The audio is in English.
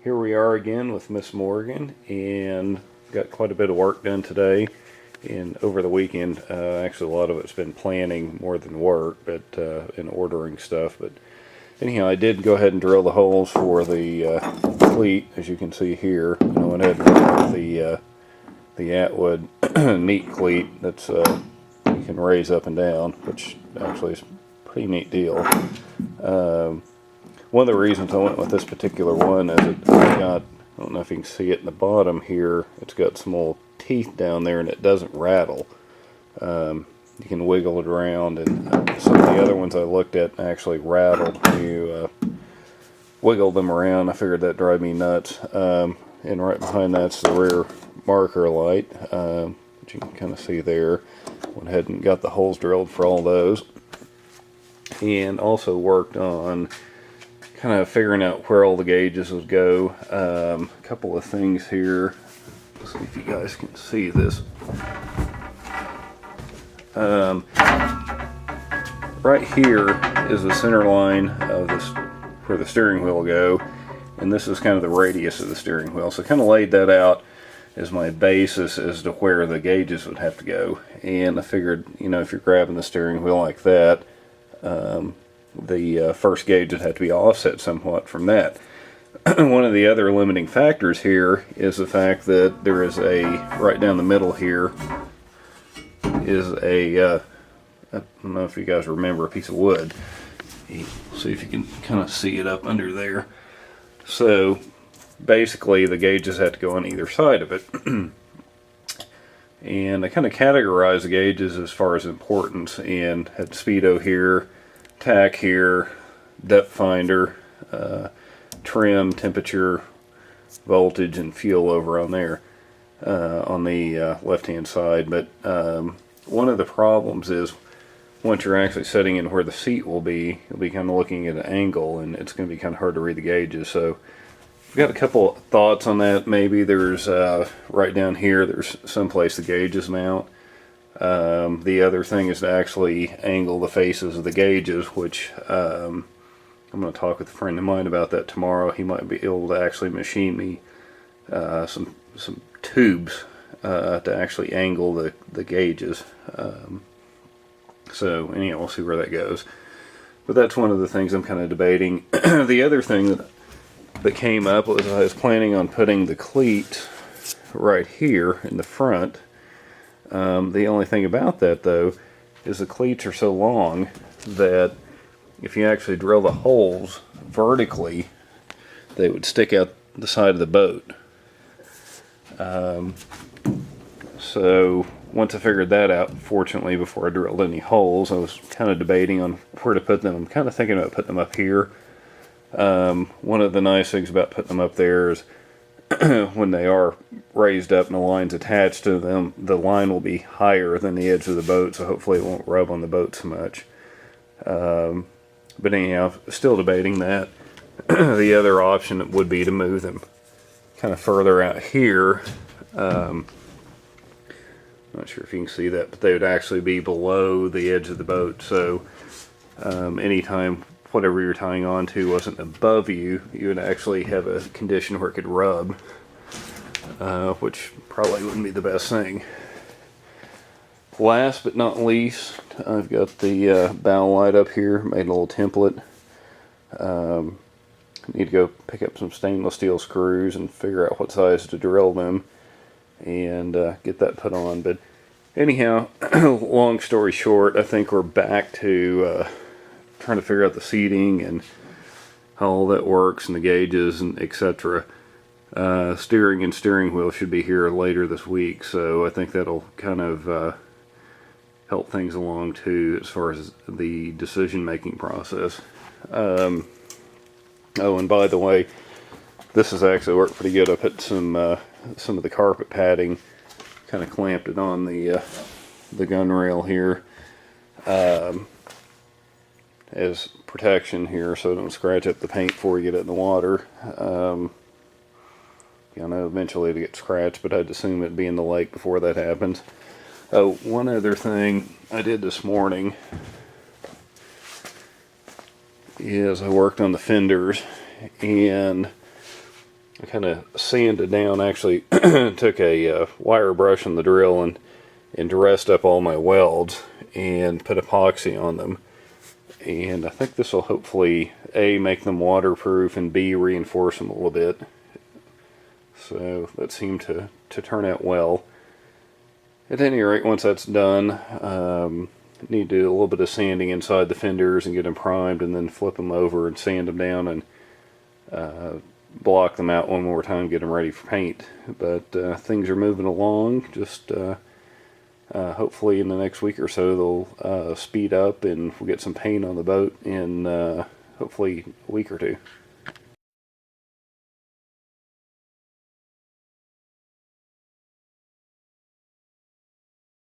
Here we are again with Miss Morgan, and got quite a bit of work done today and over the weekend. Actually, a lot of it's been planning more than work, but and ordering stuff. But anyhow, I did go ahead and drill the holes for the cleat, as you can see here. And I went ahead and got the Atwood neat cleat that's you can raise up and down, which actually is a pretty neat deal. One of the reasons I went with this particular one is it's got, I don't know if you can see it in the bottom here, it's got some little teeth down there and it doesn't rattle. You can wiggle it around, and some of the other ones I looked at actually rattled. You wiggle them around, I figured that'd drive me nuts. And right behind that's the rear marker light, which you can kind of see there. Went ahead and got the holes drilled for all those. And also worked on kind of figuring out where all the gauges would go. A couple of things here. Let's see if you guys can see this. Right here is the center line of this, where the steering wheel will go, and this is kind of the radius of the steering wheel. So I kind of laid that out as my basis as to where the gauges would have to go. And I figured, you know, if you're grabbing the steering wheel like that, the first gauge would have to be offset somewhat from that. One of the other limiting factors here is the fact that there is a, right down the middle here, is a, I don't know if you guys remember, a piece of wood. See if you can kind of see it up under there. So basically the gauges have to go on either side of it. And I kind of categorize the gauges as far as importance, and had speedo here, tack here, depth finder, trim, temperature, voltage, and fuel over on there on the left hand side. But one of the problems is once you're actually setting in where the seat will be, you'll be kind of looking at an angle, and it's going to be kind of hard to read the gauges. So I've got a couple thoughts on that. Maybe there's right down here, there's someplace the gauges mount. The other thing is to actually angle the faces of the gauges, which I'm going to talk with a friend of mine about that tomorrow. He might be able to actually machine me some tubes to actually angle the gauges. So anyhow, we'll see where that goes. But that's one of the things I'm kind of debating. The other thing that came up was I was planning on putting the cleat right here in the front. The only thing about that, though, is the cleats are so long that if you actually drill the holes vertically, they would stick out the side of the boat. So once I figured that out, fortunately, before I drilled any holes, I was kind of debating on where to put them. I'm kind of thinking about putting them up here. One of the nice things about putting them up there is when they are raised up and the line's attached to them, the line will be higher than the edge of the boat, so hopefully it won't rub on the boat so much. But anyhow, still debating that. The other option would be to move them kind of further out here. Not sure if you can see that, but they would actually be below the edge of the boat. So anytime whatever you're tying on to wasn't above you, you would actually have a condition where it could rub, which probably wouldn't be the best thing. Last but not least, I've got the bow light up here, made a little template. Need to go pick up some stainless steel screws and figure out what size to drill them and get that put on. But anyhow, long story short, I think we're back to trying to figure out the seating and how all that works and the gauges and etc. Steering and steering wheel should be here later this week, so I think that'll kind of help things along too as far as the decision making process. Oh, and by the way, this has actually worked pretty good. I put some of the carpet padding, kind of clamped it on the gun rail here as protection here, so it don't scratch up the paint before you get it in the water. I know eventually it'll get scratched, but I'd assume it'd be in the lake before that happens. Oh, one other thing I did this morning is I worked on the fenders, and I kind of sanded down, actually took a wire brush on the drill and dressed up all my welds and put epoxy on them. And I think this will hopefully A, make them waterproof, and B, reinforce them a little bit. So that seemed to turn out well. At any rate, once that's done, need to do a little bit of sanding inside the fenders and get them primed, and then flip them over and sand them down and block them out one more time, get them ready for paint. But things are moving along. Just hopefully in the next week or so they'll speed up and we'll get some paint on the boat in hopefully a week or two.